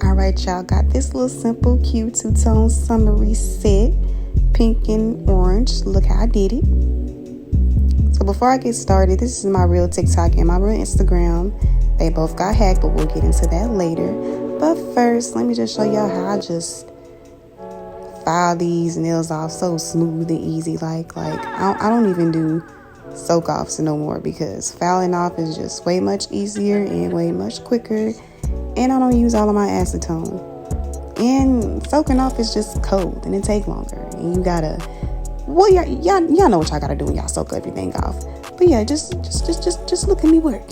Alright, y'all, got this little simple cute two-tone summery set, pink and orange. Look how I did it. So before I get started, this is my real TikTok and my real Instagram. They both got hacked, but we'll get into that later. But first, let me just show y'all how I just file these nails off so smooth and easy. Like I don't even do soak offs no more, because filing off is just way much easier and way much quicker. And I don't use all of my acetone. And soaking off is just cold and it take longer. And you gotta, well, y'all know what y'all gotta do when y'all soak everything off. But yeah, just look at me work.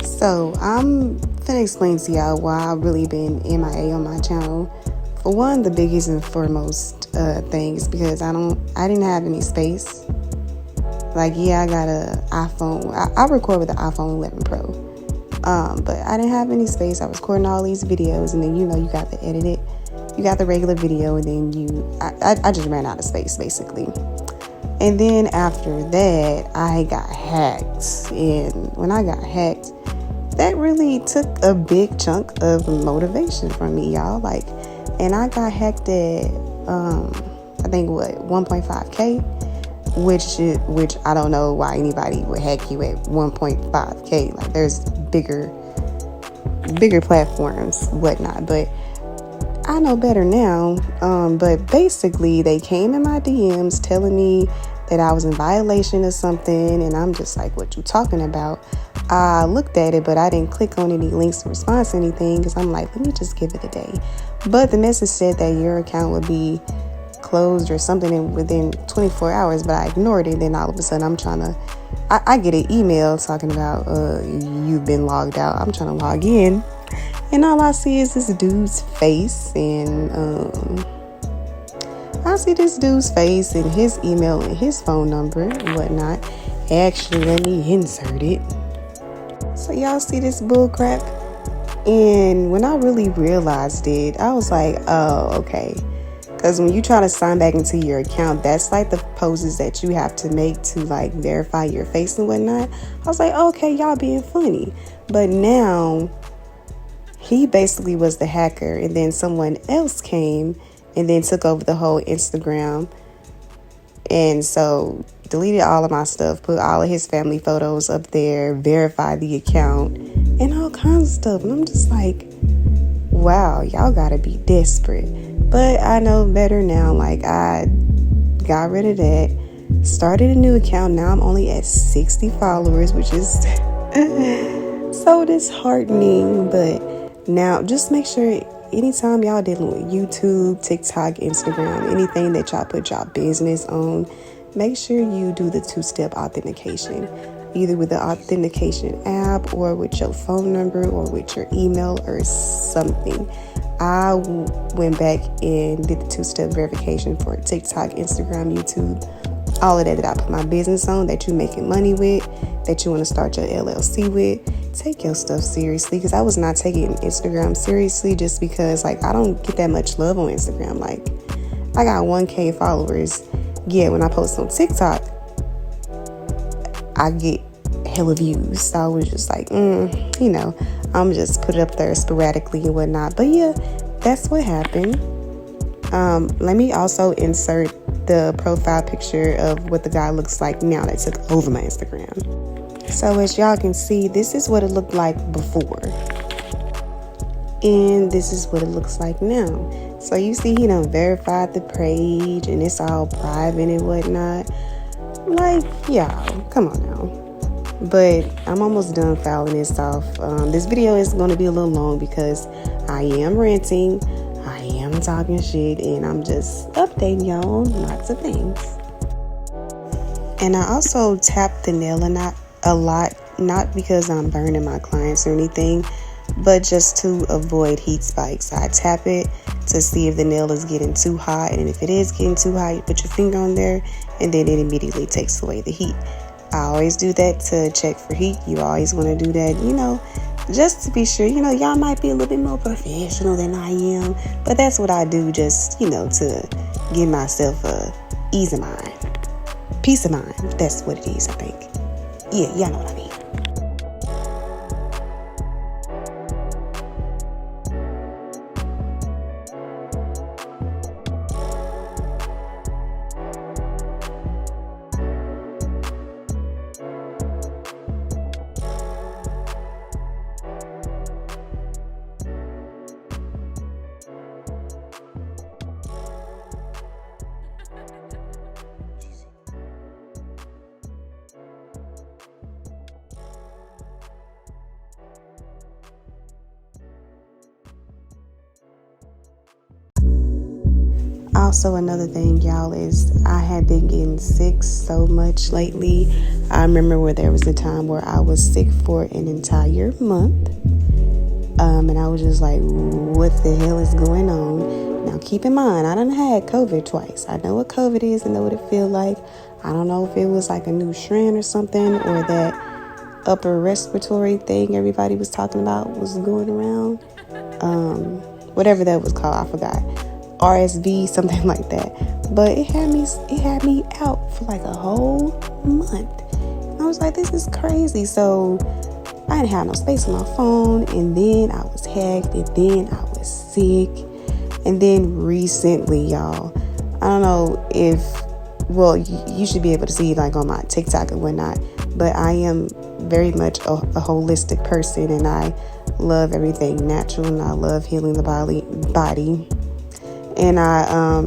So I'm finna explain to y'all why I've really been MIA on my channel. For one, the biggest and foremost thing is because I didn't have any space. Like, yeah, I got a iPhone. I record with the iPhone 11 Pro. But I didn't have any space. I was recording all these videos, and then you got to edit it. You got the regular video, and then I just ran out of space basically. And then after that, I got hacked. And when I got hacked, that really took a big chunk of motivation from me, y'all. Like, and I got hacked at I think 1.5K, which I don't know why anybody would hack you at 1.5K. Like, there's bigger platforms, whatnot. But I know better now. But basically, they came in my DMs telling me that I was in violation of something, and I'm just like, what you talking about? I looked at it, but I didn't click on any links to response to anything, because I'm like, let me just give it a day. But the message said that your account would be closed or something within 24 hours, but I ignored it. Then all of a sudden I get an email talking about you've been logged out. I'm trying to log in, and all I see is this dude's face, and I see this dude's face and his email and his phone number and whatnot. Actually, let me insert it. So y'all see this bull crap? And when I really realized it, I was like, oh, okay. Because when you try to sign back into your account, that's like the poses that you have to make to like verify your face and whatnot. I was like, okay, y'all being funny. But now he basically was the hacker, and then someone else came and then took over the whole Instagram. And so deleted all of my stuff, put all of his family photos up there, verified the account, and all kinds of stuff. And I'm just like, wow, y'all gotta be desperate. But I know better now. Like, I got rid of that, started a new account. Now I'm only at 60 followers, which is so disheartening. But now just make sure anytime y'all dealing with YouTube, TikTok, Instagram, anything that y'all put y'all business on, make sure you do the two-step authentication, either with the authentication app or with your phone number or with your email or something. I went back and did the two-step verification for TikTok, Instagram, YouTube, all of that I put my business on, that you're making money with, that you want to start your LLC with. Take your stuff seriously, because I was not taking Instagram seriously just because, like, I don't get that much love on Instagram. Like, I got 1K followers. Yeah, when I post on TikTok, I get hella views. So I was just like, I'm just put it up there sporadically and whatnot. But yeah, that's what happened. Let me also insert the profile picture of what the guy looks like now that took over my Instagram. So as y'all can see, this is what it looked like before, and this is what it looks like now. So you see he done verified the page, and it's all private and whatnot. Like, y'all, come on now. But I'm almost done filing this off. This video is going to be a little long because I am ranting, I am talking shit, and I'm just updating y'all on lots of things. And I also tap the nail a lot, not because I'm burning my clients or anything, but just to avoid heat spikes. I tap it to see if the nail is getting too hot, and if it is getting too hot, you put your finger on there, and then it immediately takes away the heat. I always do that to check for heat. You always want to do that, just to be sure. Y'all might be a little bit more professional than I am, but that's what I do, just, to give myself a ease of mind. peace of mind. That's what it is, I think. Yeah, y'all know what I mean. Also, another thing, y'all, is I have been getting sick so much lately. I remember where there was a time where I was sick for an entire month. And I was just like, what the hell is going on? Now, keep in mind, I done had COVID twice. I know what COVID is. I know what it feels like. I don't know if it was like a new strand or something, or that upper respiratory thing everybody was talking about was going around. Whatever that was called, I forgot. RSV, something like that. But it had me out for like a whole month. I was like, this is crazy. So I didn't have no space on my phone, and then I was hacked, and then I was sick. And then recently, y'all, I don't know if, well, you should be able to see like on my TikTok and whatnot, but I am very much a holistic person, and I love everything natural, and I love healing the body. And I,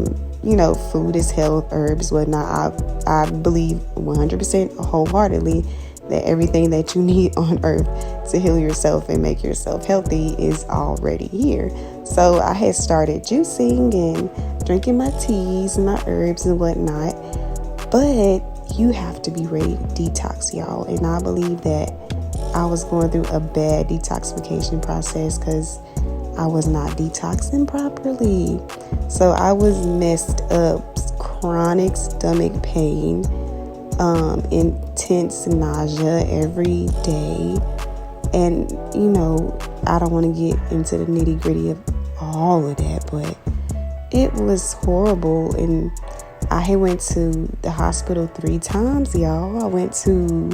food is health, herbs, whatnot. I believe 100% wholeheartedly that everything that you need on earth to heal yourself and make yourself healthy is already here. So I had started juicing and drinking my teas and my herbs and whatnot. But you have to be ready to detox, y'all. And I believe that I was going through a bad detoxification process because I was not detoxing properly. So I was messed up, chronic stomach pain, intense nausea every day. And, I don't want to get into the nitty gritty of all of that, but it was horrible. And I had went to the hospital 3 times, y'all. I went to,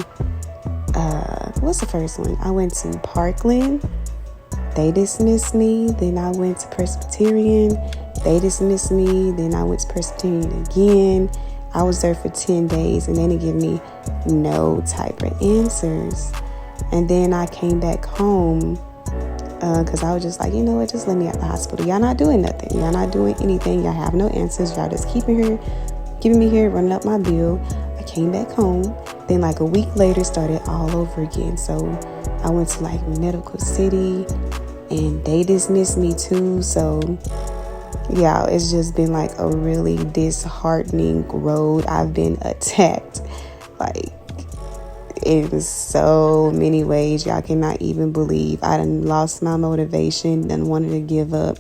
what's the first one? I went to Parkland. They dismissed me. Then I went to Presbyterian. They dismissed me. Then I went to Presbyterian again. I was there for 10 days, and they didn't give me no type of answers. And then I came back home because I was just like, you know what, just let me out the hospital. Y'all not doing nothing. Y'all not doing anything. Y'all have no answers. Y'all just giving me here, running up my bill. I came back home. Then like a week later, started all over again. So I went to like Medical City, and they dismissed me too. So yeah, it's just been like a really disheartening road. I've been attacked like in so many ways. Y'all cannot even believe. I done lost my motivation, done wanted to give up,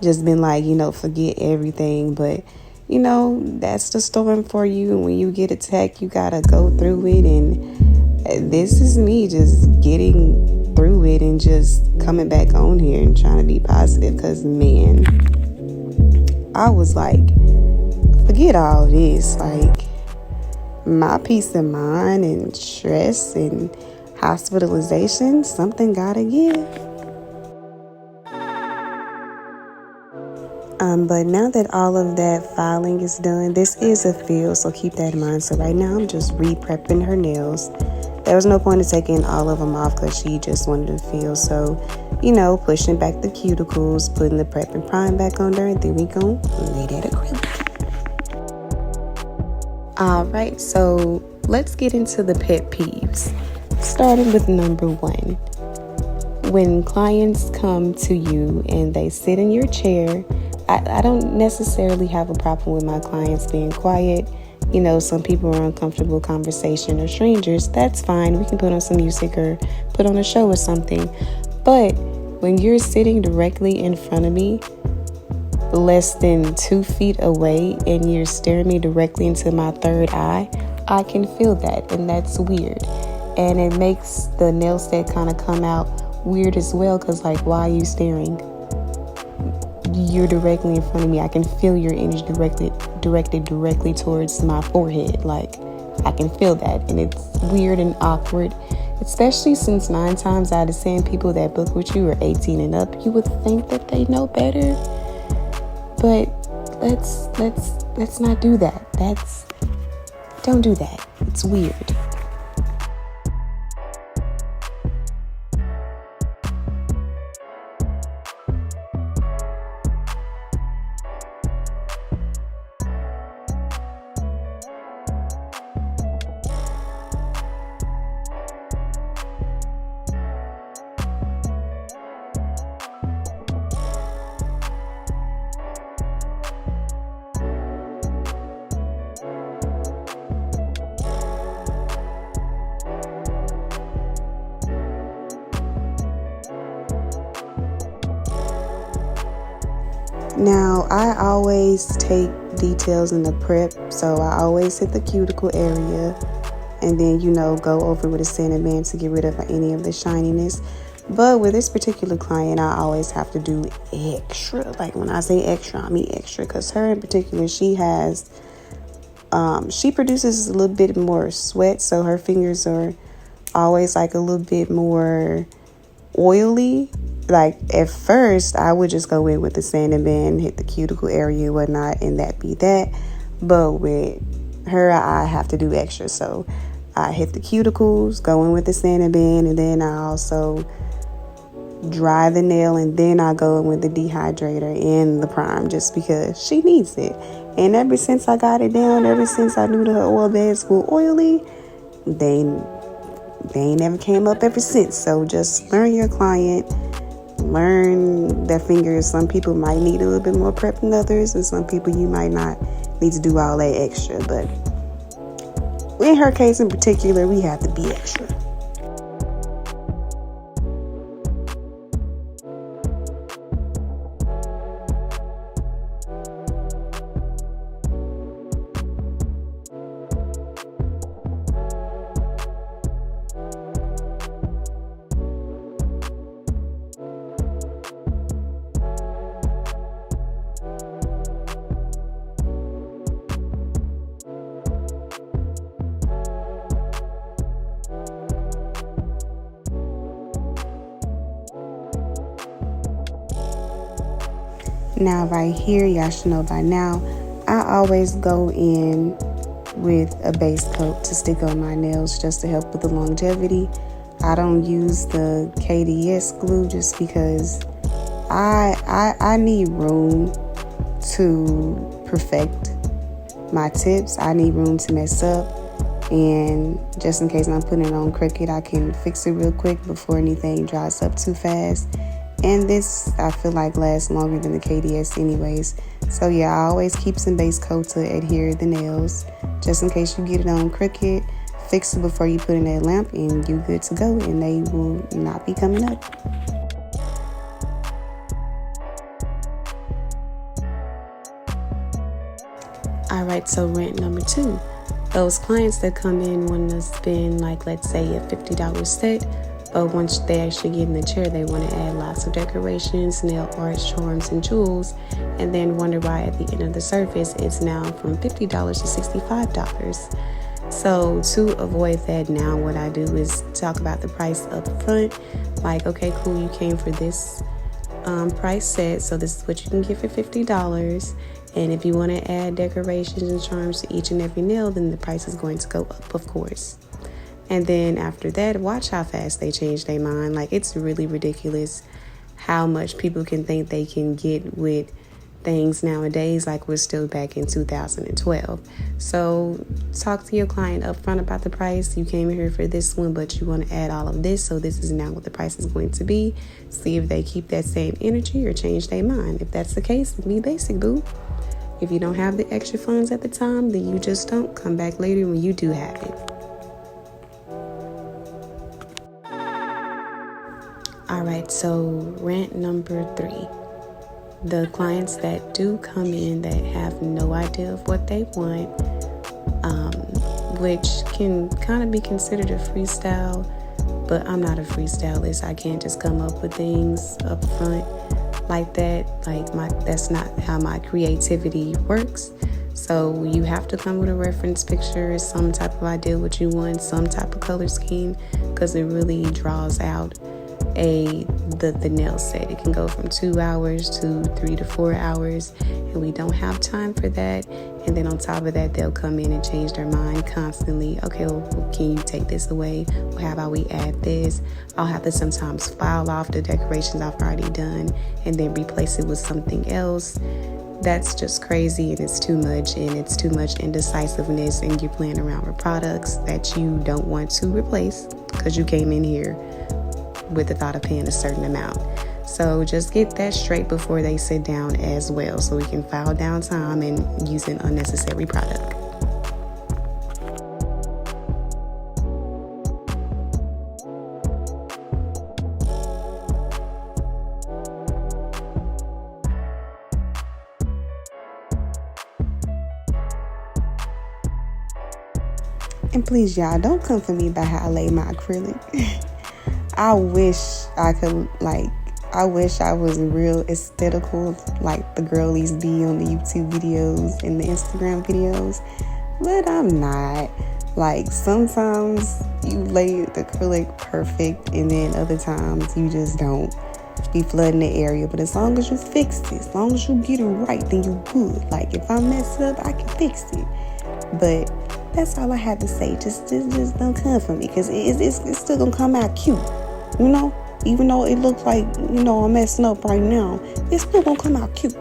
just been like, forget everything. But that's the storm for you. And when you get attacked, you gotta go through it. And this is me just getting through it and just coming back on here and trying to be positive. Because man, I was like, forget all this. Like, my peace of mind and stress and hospitalization, something gotta give. But now that all of that filing is done, this is a field, so keep that in mind. So right now I'm just re-prepping her nails. There was no point in taking all of them off because she just wanted to feel. So, pushing back the cuticles, putting the prep and prime back on there, and then we gon' lay that acrylic. Alright, so let's get into the pet peeves. Starting with number 1. When clients come to you and they sit in your chair, I don't necessarily have a problem with my clients being quiet. Some people are uncomfortable conversation or strangers. That's fine. We can put on some music or put on a show or something. But when you're sitting directly in front of me, less than 2 feet away, and you're staring me directly into my third eye, I can feel that, and that's weird. And it makes the nail set kind of come out weird as well, because like, why are you staring? You're directly in front of me. I can feel your energy directed directly towards my forehead. Like, I can feel that, and it's weird and awkward, especially since 9 times out of 10 people that book with you are 18 and up. You would think that they know better, but let's not do that. Don't do that. It's weird. Now, I always take details in the prep, so I always hit the cuticle area and then, go over with a sanding band to get rid of any of the shininess. But with this particular client, I always have to do extra. Like when I say extra, I mean extra, because her in particular, she produces a little bit more sweat, so her fingers are always like a little bit more oily. Like at first I would just go in with the sanding band, hit the cuticle area and whatnot, and that be that. But with her, I have to do extra, so I hit the cuticles, go in with the sanding band, and then I also dry the nail, and then I go in with the dehydrator and the prime, just because she needs it. And ever since I got it down, ever since I knew that her oil beds were oily, they ain't never came up ever since. So just learn your client. Learn their fingers. Some people might need a little bit more prep than others, and some people you might not need to do all that extra. But in her case in particular, we have to be extra. Now right here, y'all should know by now, I always go in with a base coat to stick on my nails just to help with the longevity. I don't use the KDS glue just because I need room to perfect my tips. I need room to mess up, and just in case I'm putting it on crooked, I can fix it real quick before anything dries up too fast. And this, I feel like, lasts longer than the KDS anyways. So yeah, I always keep some base coat to adhere the nails, just in case you get it on crooked. Fix it before you put in that lamp, and you're good to go, and they will not be coming up. Alright, so rant number 2. Those clients that come in wanting to spend, like, let's say a $50 set, but once they actually get in the chair, they want to add lots of decorations, nail art, charms, and jewels, and then wonder why at the end of the service it's now from $50 to $65. So to avoid that, now what I do is talk about the price up front. Like, okay, cool, you came for this price set, so this is what you can get for $50. And if you want to add decorations and charms to each and every nail, then the price is going to go up, of course. And then after that, watch how fast they change their mind. Like, it's really ridiculous how much people can think they can get with things nowadays, like we're still back in 2012. So talk to your client up front about the price. You came here for this one, but you want to add all of this, so this is now what the price is going to be. See if they keep that same energy or change their mind. If that's the case, be basic, boo. If you don't have the extra funds at the time, then you just don't. Come back later when you do have it. Alright, so rant number 3. The clients that do come in that have no idea of what they want, which can kind of be considered a freestyle, but I'm not a freestylist. I can't just come up with things up front like that. That's not how my creativity works. So you have to come with a reference picture, some type of idea what you want, some type of color scheme, because it really draws out the nail set. It can go from 2 hours to 3 to 4 hours, and we don't have time for that. And then on top of that, they'll come in and change their mind constantly. Okay, well, can you take this away? Well, how about we add this? I'll have to sometimes file off the decorations I've already done and then replace it with something else. That's just crazy, and it's too much, and it's too much indecisiveness, and you're playing around with products that you don't want to replace because you came in here with the thought of paying a certain amount. So just get that straight before they sit down as well, so we can file down time and use an unnecessary product. And please, y'all, don't come for me about how I lay my acrylic. I wish I was real aesthetical like the girlies be on the YouTube videos and the Instagram videos, but I'm not. Like, sometimes you lay the acrylic perfect, and then other times you just don't. Be flooding the area. But as long as you fix it, as long as you get it right, then you good. Like, if I mess it up, I can fix it. But that's all I have to say. Just don't come for me, because it's still gonna come out cute, you know. Even though it looks like, I'm messing up right now, it's still gonna come out cute.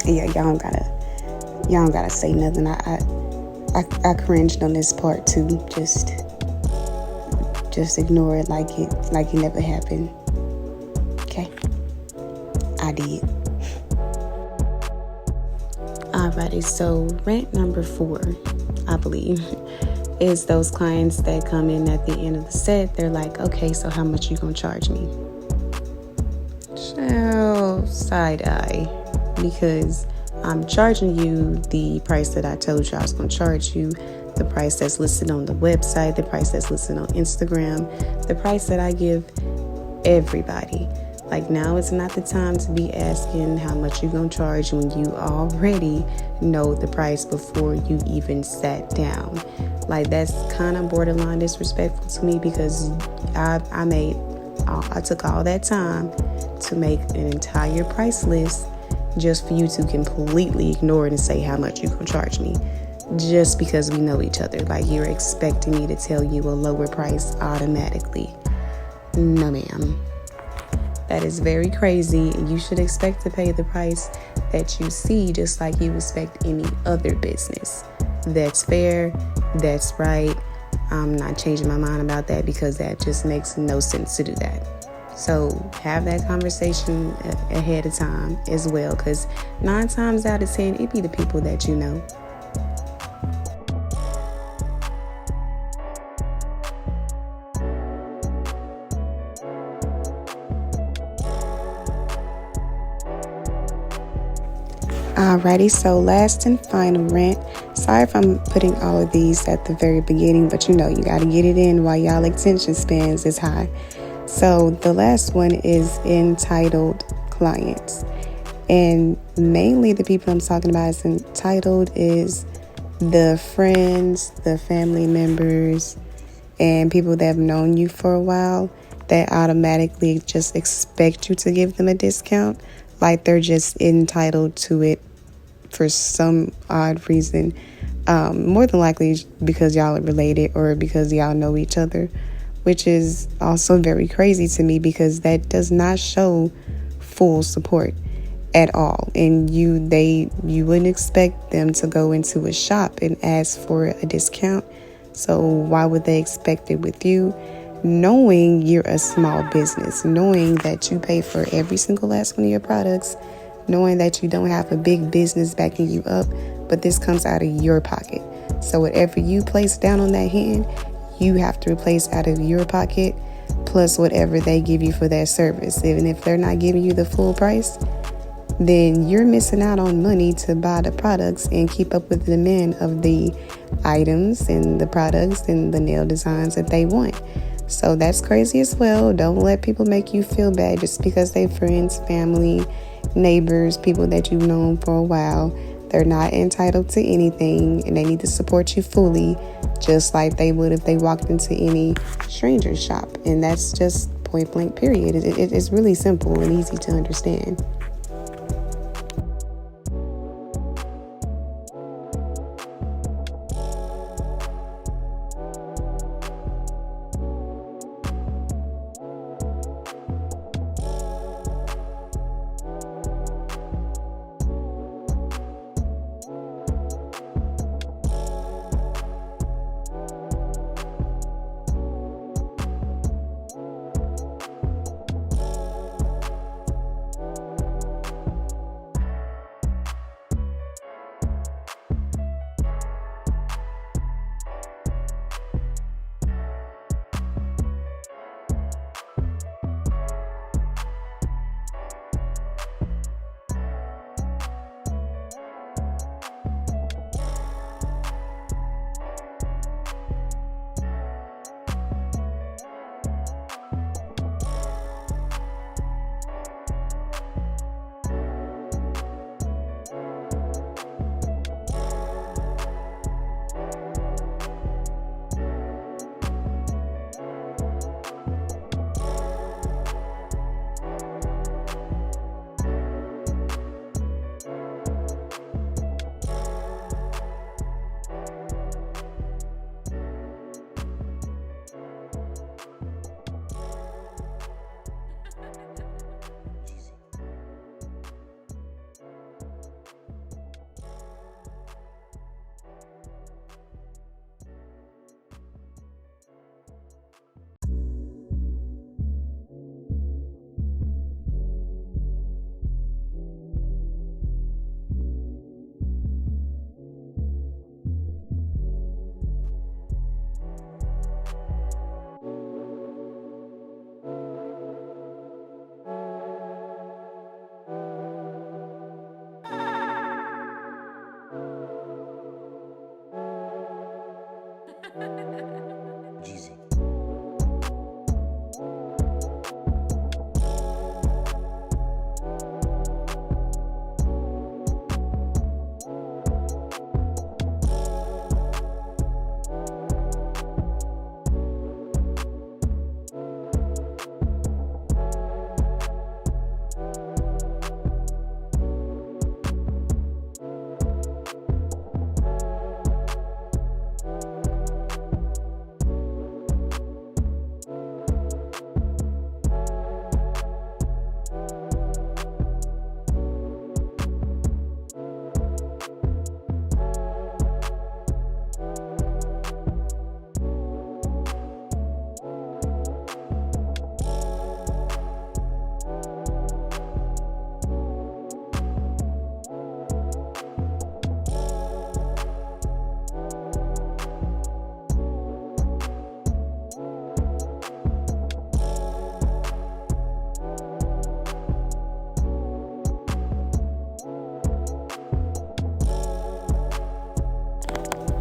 Yeah, y'all don't gotta say nothing. I cringed on this part too. Just ignore it like it never happened. Okay, I did. Alrighty, so rant number 4, I believe, is those clients that come in at the end of the set. They're like, okay, so how much you gonna charge me? Child, side eye, because I'm charging you the price that I told you I was going to charge you, the price that's listed on the website, the price that's listed on Instagram, the price that I give everybody. Like, now is not the time to be asking how much you're going to charge when you already know the price before you even sat down. Like, that's kind of borderline disrespectful to me, because I took all that time to make an entire price list just for you to completely ignore it and say how much you can charge me just because we know each other. Like, you're expecting me to tell you a lower price automatically. No, ma'am. That is very crazy. You should expect to pay the price that you see, just like you expect any other business. That's fair. That's right. I'm not changing my mind about that, because that just makes no sense to do that. So have that conversation ahead of time as well, because 9 times out of 10, it be the people that you know. Alrighty, so last and final rant. Sorry if I'm putting all of these at the very beginning, but you got to get it in while y'all attention spans is high. So the last one is entitled clients. And mainly the people I'm talking about as entitled is the friends, the family members, and people that have known you for a while that automatically just expect you to give them a discount. Like, they're just entitled to it for some odd reason. More than likely because y'all are related or because y'all know each other, which is also very crazy to me because that does not show full support at all. And you wouldn't expect them to go into a shop and ask for a discount. So why would they expect it with you? Knowing you're a small business, knowing that you pay for every single last one of your products, knowing that you don't have a big business backing you up, but this comes out of your pocket. So whatever you place down on that hand, you have to replace out of your pocket, plus whatever they give you for that service. Even if they're not giving you the full price, then you're missing out on money to buy the products and keep up with the demand of the items and the products and the nail designs that they want. So that's crazy as well. Don't let people make you feel bad just because they're friends, family, neighbors, people that you've known for a while. They're not entitled to anything, and they need to support you fully, just like they would if they walked into any stranger's shop. And that's just point blank, period. It's really simple and easy to understand.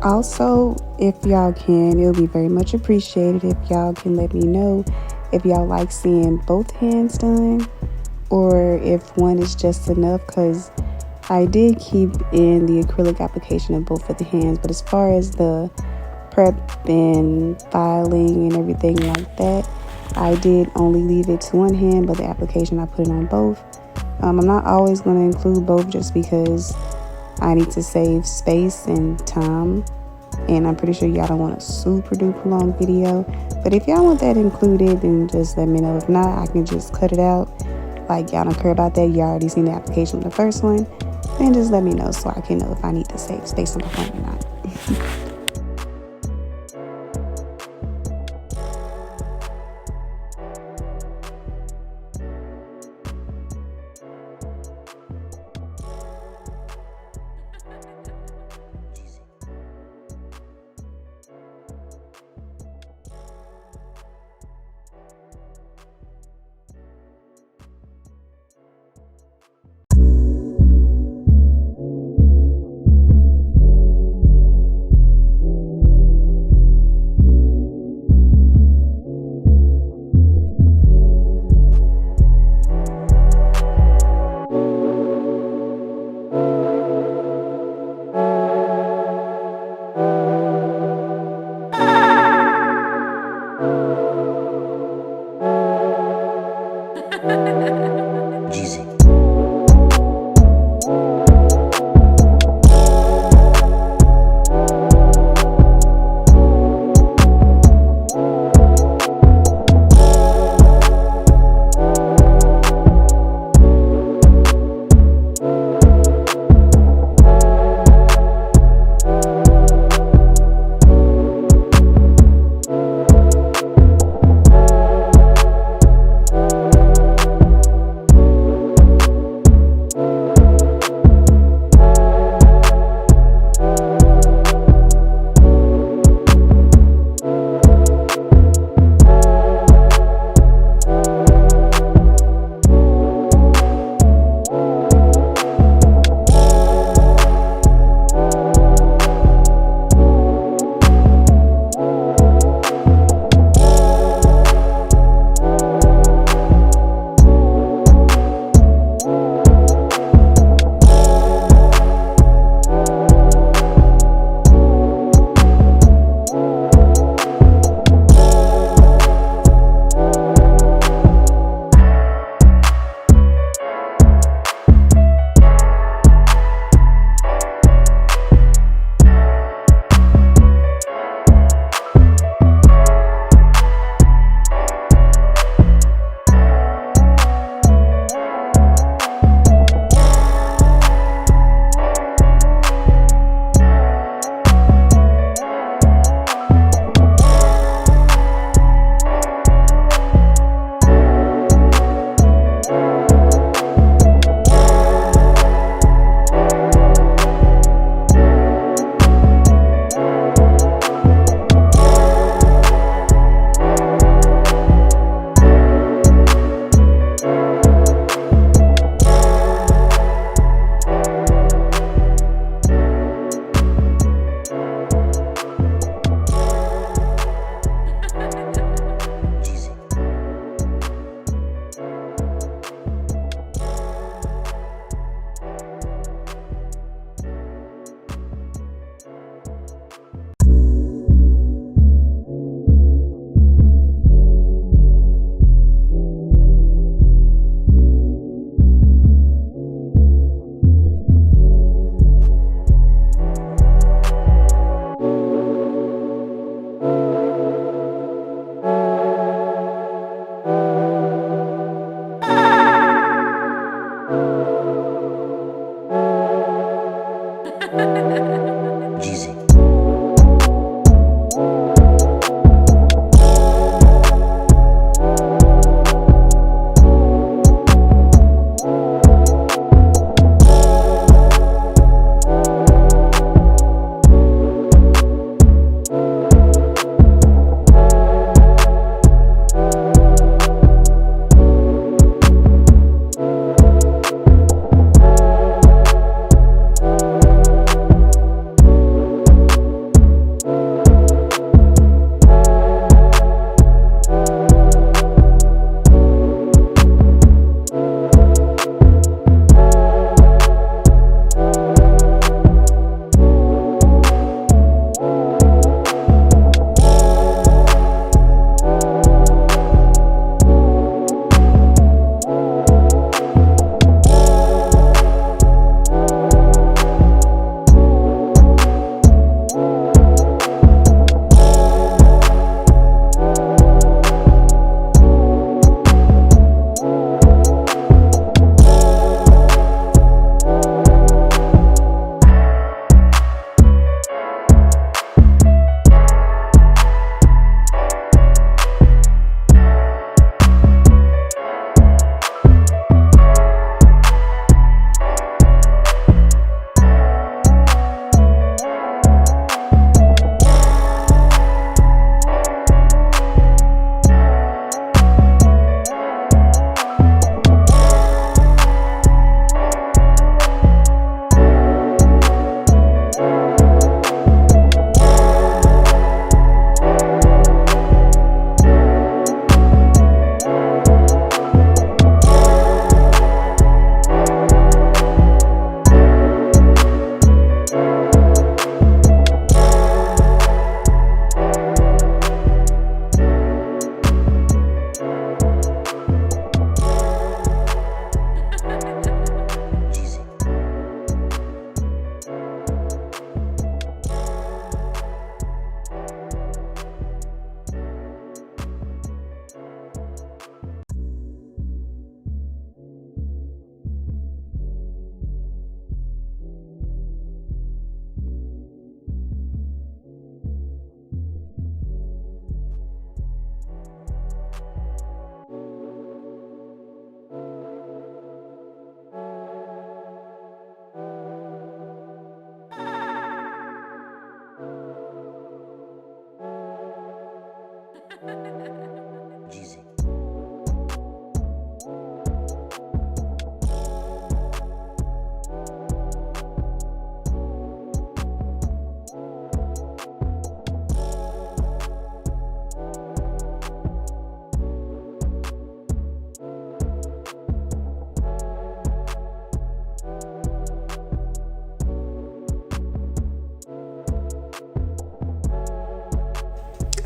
Also, if y'all can, it'll be very much appreciated if y'all can let me know if y'all like seeing both hands done or if one is just enough, because I did keep in the acrylic application of both of the hands, but as far as the prep and filing and everything like that, I did only leave it to one hand, but the application I put it on both. I'm not always going to include both just because I need to save space and time, and I'm pretty sure y'all don't want a super duper long video. But if y'all want that included, then just let me know. If not, I can just cut it out. Like, y'all don't care about that. You already seen the application on the first one. Then just let me know so I can know if I need to save space on the phone or not.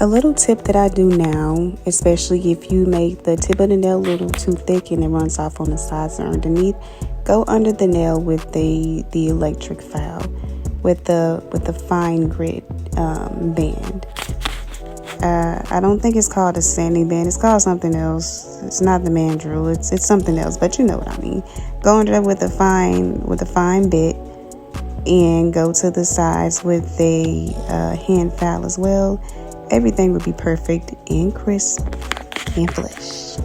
A little tip that I do now, especially if you make the tip of the nail a little too thick and it runs off on the sides or underneath, go under the nail with the electric file, with the fine grit band. I don't think it's called a sanding band. It's called something else. It's not the mandrel. It's something else, but you know what I mean. Go under there with a fine bit, and go to the sides with a hand file as well. Everything would be perfect and crisp and flush.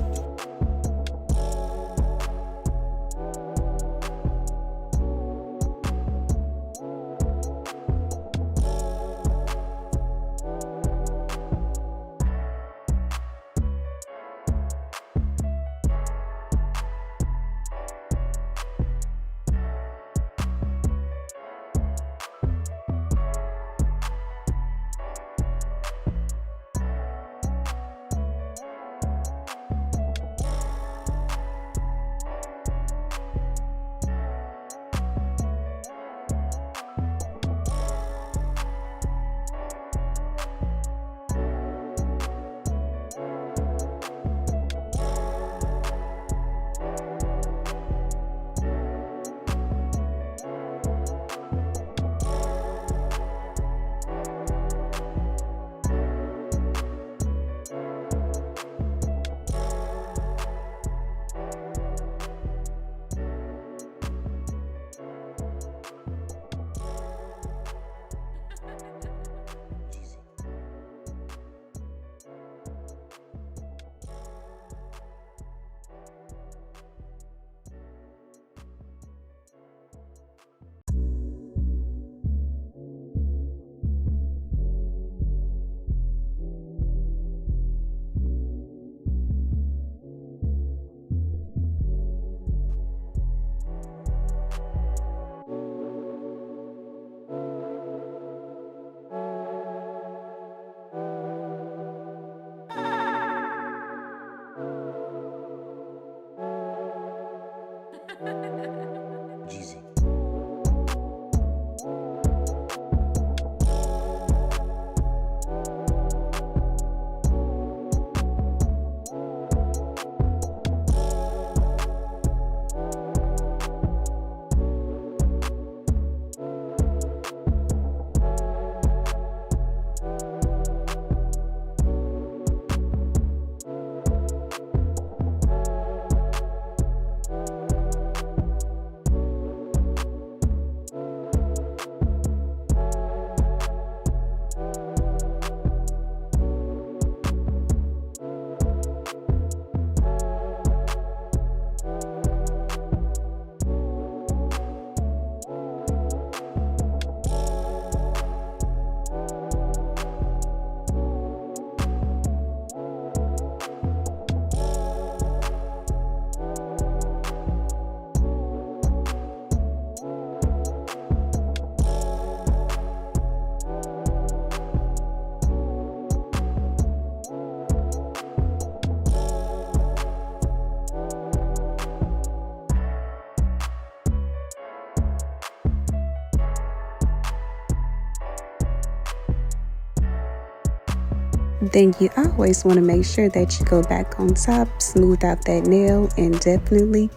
Then you always want to make sure that you go back on top, smooth out that nail, and definitely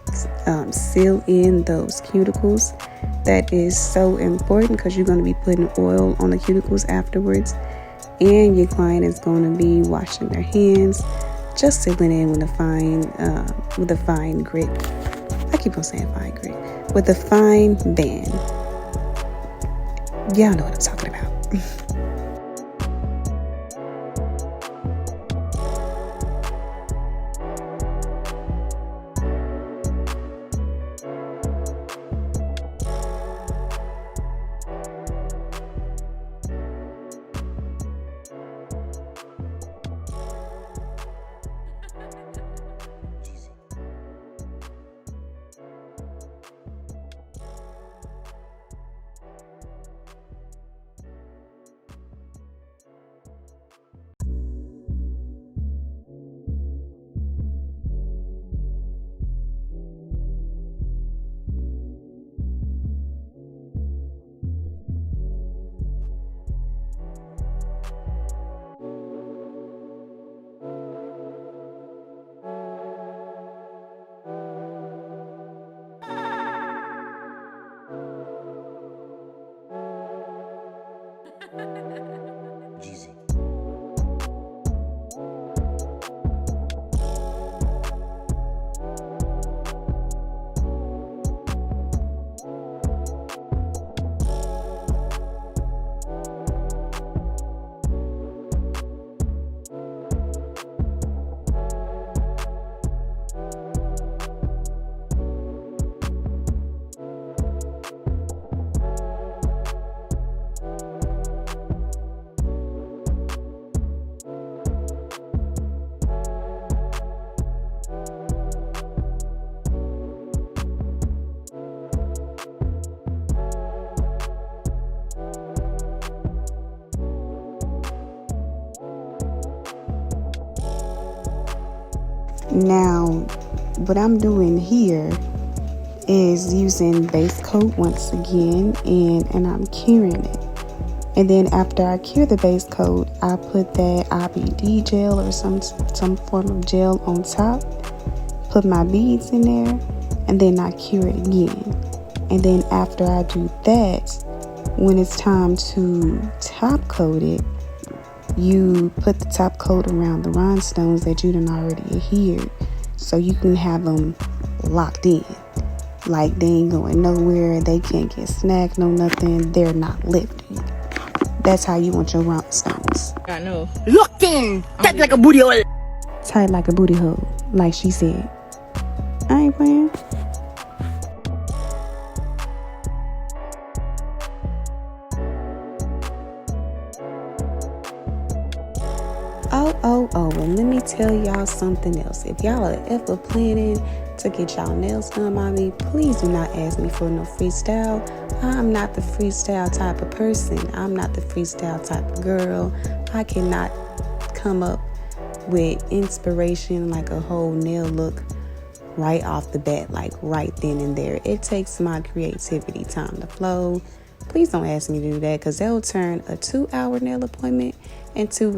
seal in those cuticles. That is so important because you're going to be putting oil on the cuticles afterwards, and your client is going to be washing their hands, just sealing in with a fine grit. I keep on saying fine grit. With a fine band. Y'all know what I'm talking about. Now, what I'm doing here is using base coat once again, and I'm curing it. And then after I cure the base coat, I put that IBD gel or some form of gel on top, put my beads in there, and then I cure it again. And then after I do that, when it's time to top coat it, you put the top coat around the rhinestones that you done already adhered, so you can have them locked in. Like they ain't going nowhere, they can't get snagged, no nothing, they're not lifting. That's how you want your rhinestones. I know. Locked in, tight like a booty hole. Tight like a booty hole, like she said. I ain't playing. Oh, and let me tell y'all something else. If y'all are ever planning to get y'all nails done by me, please do not ask me for no freestyle. I'm not the freestyle type of person. I'm not the freestyle type of girl. I cannot come up with inspiration like a whole nail look right off the bat, like right then and there. It takes my creativity time to flow. Please don't ask me to do that, because that'll turn a 2-hour nail appointment into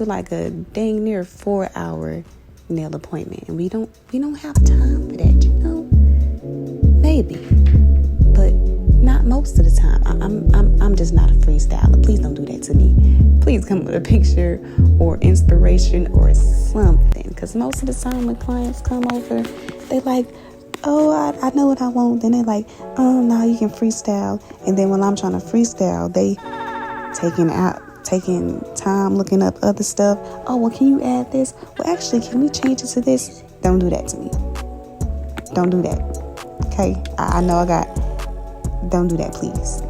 like a dang near 4-hour nail appointment, and we don't have time for that, you know. Maybe, but not most of the time. I'm just not a freestyler. Please don't do that to me. Please come with a picture or inspiration or something, because most of the time when clients come over, they like, oh, I know what I want. Then they like, oh, no, you can freestyle. And then when I'm trying to freestyle, they taking time looking up other stuff. Oh, well, can you add this? Well, actually, can we change it to this? Don't do that to me. Don't do that. Okay? I know don't do that, please.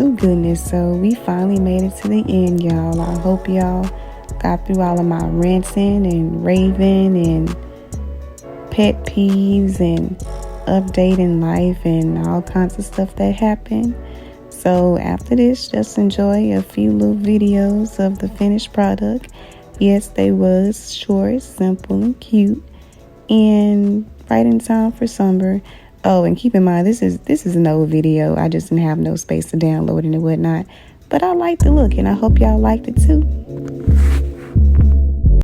do goodness. So we finally made it to the end, y'all. I hope y'all got through all of my ranting and raving and pet peeves and updating life and all kinds of stuff that happened. So after this, just enjoy a few little videos of the finished product. Yes, they was short, simple, and cute, and right in time for summer. Oh, and keep in mind, this is an old video. I just didn't have no space to download it and whatnot. But I liked the look, and I hope y'all liked it too.